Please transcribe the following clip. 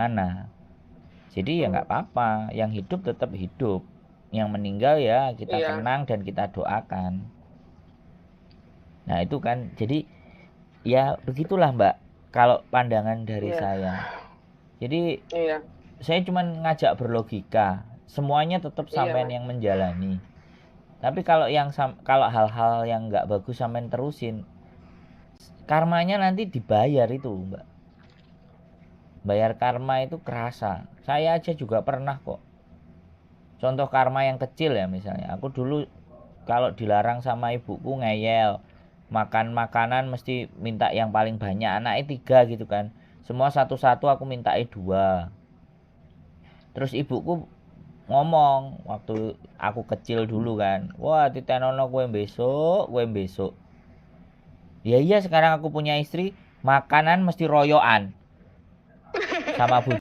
mana. Jadi ya nggak apa-apa, yang hidup tetap hidup, yang meninggal ya kita Iya, kenang dan kita doakan. Nah itu kan, jadi ya begitulah Mbak, kalau pandangan dari iya, saya. Jadi iya, saya cuma ngajak berlogika, semuanya tetap iya, sampean Mas. yang menjalani. Tapi kalau kalau hal-hal yang nggak bagus sampean terusin, karmanya nanti dibayar itu Mbak. Bayar karma itu kerasa. Saya aja juga pernah kok. Contoh karma yang kecil ya misalnya. Aku dulu kalau dilarang sama ibuku ngeyel. Makan makanan mesti minta yang paling banyak. Anaknya 3 gitu kan. Semua satu-satu aku minta 2. Terus ibuku ngomong waktu aku kecil dulu kan. Wah titenono kue besok, kue besok. Ya iya sekarang aku punya istri. Makanan mesti royoan. Sama bu